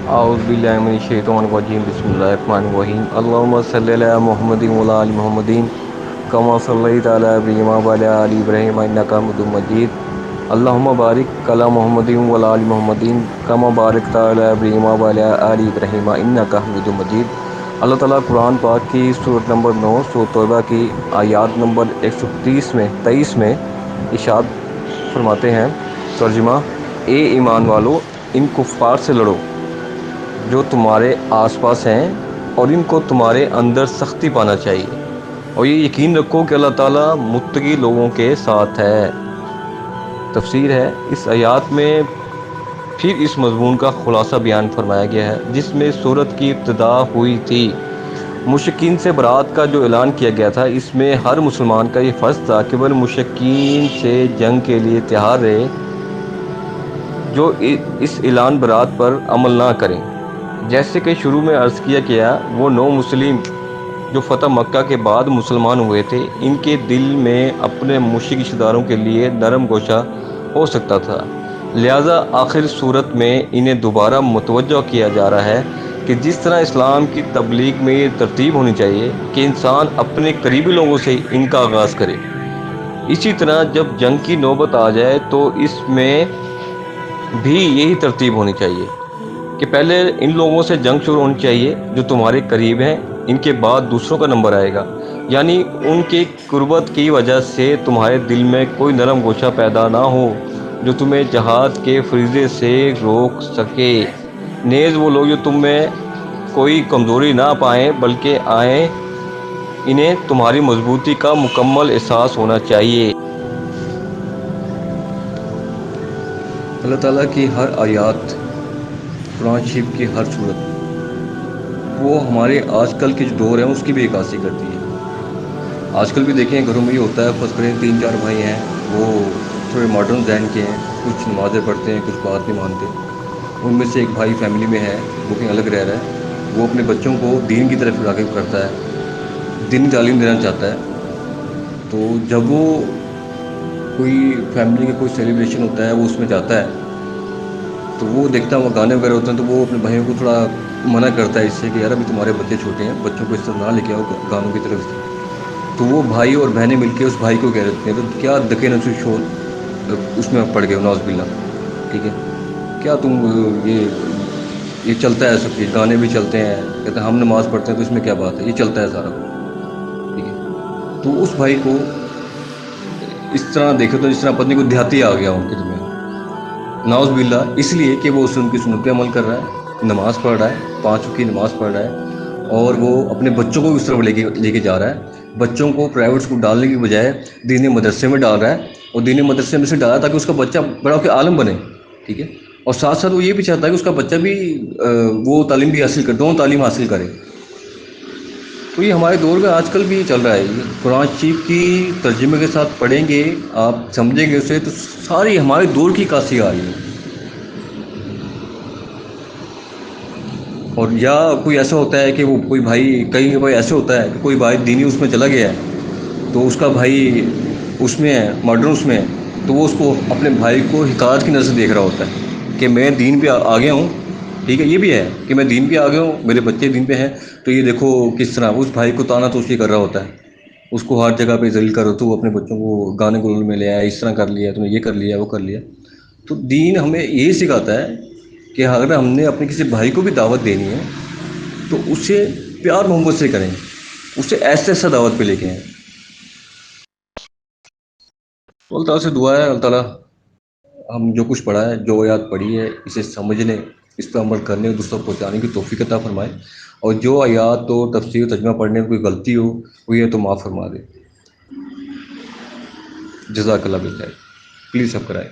اعوذ باللہ من الشیطان الرجیم بسم اللہ الرحمن الرحیم اللہم صلی علی محمد وعلی آل محمد کما صلیت علی ابراہیم وعلی آل ابراہیم انک حمید مجید اللہم بارک علی محمد وعلی آل محمد کما بارکت علی ابراہیم وعلی آل ابراہیم انک حمید مجید۔ اللہ تعالیٰ قرآن پاک کی سورۃ نمبر 9 سورۃ توبہ کی آیات نمبر 123 میں ارشاد فرماتے ہیں، ترجمہ: اے ایمان والو، ان کفار سے لڑو جو تمہارے آس پاس ہیں، اور ان کو تمہارے اندر سختی پانا چاہیے، اور یہ یقین رکھو کہ اللہ تعالیٰ متقی لوگوں کے ساتھ ہے۔ تفسیر ہے، اس آیات میں پھر اس مضمون کا خلاصہ بیان فرمایا گیا ہے جس میں سورت کی ابتدا ہوئی تھی۔ مشرکین سے برات کا جو اعلان کیا گیا تھا، اس میں ہر مسلمان کا یہ فرض تھا کہ وہ مشرکین سے جنگ کے لیے تیار رہے، جو اس اعلان برات پر عمل نہ کریں۔ جیسے کہ شروع میں عرض کیا گیا، وہ 9 مسلم جو فتح مکہ کے بعد مسلمان ہوئے تھے، ان کے دل میں اپنے مشرک رشتہ داروں کے لیے نرم گوشہ ہو سکتا تھا، لہٰذا آخر صورت میں انہیں دوبارہ متوجہ کیا جا رہا ہے کہ جس طرح اسلام کی تبلیغ میں یہ ترتیب ہونی چاہیے کہ انسان اپنے قریبی لوگوں سے ان کا آغاز کرے، اسی طرح جب جنگ کی نوبت آ جائے تو اس میں بھی یہی ترتیب ہونی چاہیے کہ پہلے ان لوگوں سے جنگ شروع ہونی چاہیے جو تمہارے قریب ہیں، ان کے بعد دوسروں کا نمبر آئے گا، یعنی ان کی قربت کی وجہ سے تمہارے دل میں کوئی نرم گوشہ پیدا نہ ہو جو تمہیں جہاد کے فریضے سے روک سکے۔ نیز وہ لوگ جو تم میں کوئی کمزوری نہ پائیں بلکہ آئیں، انہیں تمہاری مضبوطی کا مکمل احساس ہونا چاہیے۔ اللہ تعالیٰ کی ہر آیات، قرآن شریف کی ہر صورت، وہ ہمارے آج کل کے جو دور ہیں اس کی بھی عکاسی کرتی ہے۔ آج کل بھی دیکھیں گھروں میں یہ ہوتا ہے، فرض کریں 3-4 بھائی ہیں، وہ تھوڑے ماڈرن ذہن کے ہیں، کچھ نمازیں پڑھتے ہیں، کچھ بات نہیں مانتے۔ ان میں سے ایک بھائی فیملی میں ہے وہ کہیں الگ رہ رہا ہے، وہ اپنے بچوں کو دین کی طرف راغب کرتا ہے، دینی تعلیم دینا چاہتا ہے۔ تو جب وہ کوئی فیملی کا کوئی سیلیبریشن ہوتا ہے، وہ اس میں جاتا ہے، تو وہ دیکھتا ہے وہ گانے وغیرہ ہوتے ہیں، تو وہ اپنے بھائیوں کو تھوڑا منع کرتا ہے اس سے کہ یار ابھی تمہارے بچے چھوٹے ہیں، بچوں کو اس طرح نہ لے کے آؤ گانوں کی طرف۔ تو وہ بھائی اور بہنیں مل کے اس بھائی کو کہہ دیتے ہیں، تو کیا دکے نسو شور اس میں پڑ گئے، نعوذ باللہ، ٹھیک ہے، کیا تم یہ چلتا ہے سب چیز، گانے بھی چلتے ہیں، کہتے ہیں ہم نماز پڑھتے ہیں تو اس میں کیا بات ہے، یہ چلتا ہے سارا کچھ، ٹھیک ہے۔ تو اس بھائی کو اس طرح دیکھو تو اس طرح پتنی کو دیہاتی آ گیا ان کے درمیان، نعوذ باللہ، اس لیے کہ وہ ان کی سنت پہ عمل کر رہا ہے، نماز پڑھ رہا ہے، 5 وقت کی نماز پڑھ رہا ہے، اور وہ اپنے بچوں کو اس طرف لے کے جا رہا ہے، بچوں کو پرائیویٹ اسکول ڈالنے کی بجائے دینی مدرسے میں ڈال رہا ہے، اور دینی مدرسے میں سے ڈالا تاکہ اس کا بچہ بڑا ہو کے عالم بنے، ٹھیک ہے، اور ساتھ ساتھ وہ یہ بھی چاہتا ہے کہ اس کا بچہ بھی وہ تعلیم بھی حاصل کرے، دونوں تعلیم حاصل کرے۔ تو یہ ہمارے دور میں آج کل بھی چل رہا ہے۔ یہ قرآن شریف کی ترجمے کے ساتھ پڑھیں گے، آپ سمجھیں گے اسے، تو ساری ہمارے دور کی عکاسی آ رہی ہے۔ اور یا کوئی ایسا ہوتا ہے کہ وہ کوئی بھائی، کئی بھائی ایسے ہوتا ہے کہ کوئی بھائی دینی اس میں چلا گیا ہے، تو اس کا بھائی اس میں ہے، ماڈرن اس میں ہے، تو وہ اس کو اپنے بھائی کو حقارت کی نظر سے دیکھ رہا ہوتا ہے کہ میں دین پہ آ گیا ہوں، ٹھیک ہے، یہ بھی ہے کہ میں دین پہ آ گیا ہوں، میرے بچے دین پہ ہیں، تو یہ دیکھو کس طرح اس بھائی کو تانا توشی کر رہا ہوتا ہے، اس کو ہر جگہ پہ ذلیل کر، تو وہ اپنے بچوں کو گانے گلونے میں لے آیا، اس طرح کر لیا، تم نے یہ کر لیا، وہ کر لیا۔ تو دین ہمیں یہی سکھاتا ہے کہ اگر ہم نے اپنے کسی بھائی کو بھی دعوت دینی ہے تو اسے پیار محبت سے کریں، اسے ایسا ایسا دعوت پہ لے کے آئیں۔ تو اللہ تعالیٰ سے دعا ہے، اللہ تعالیٰ ہم جو کچھ پڑھا ہے، جو آیات پڑھی ہے، اسے سمجھنے، اس پہ عمل کرنے اور دوسروں کو پہنچانے کی توفیق عطا فرمائے، اور جو آیات تو تفسیر و ترجمہ پڑھنے میں کوئی غلطی ہو وہ یہ تو معاف فرما دے۔ جزاک اللہ بالخیر۔ پلیز سب کرائے۔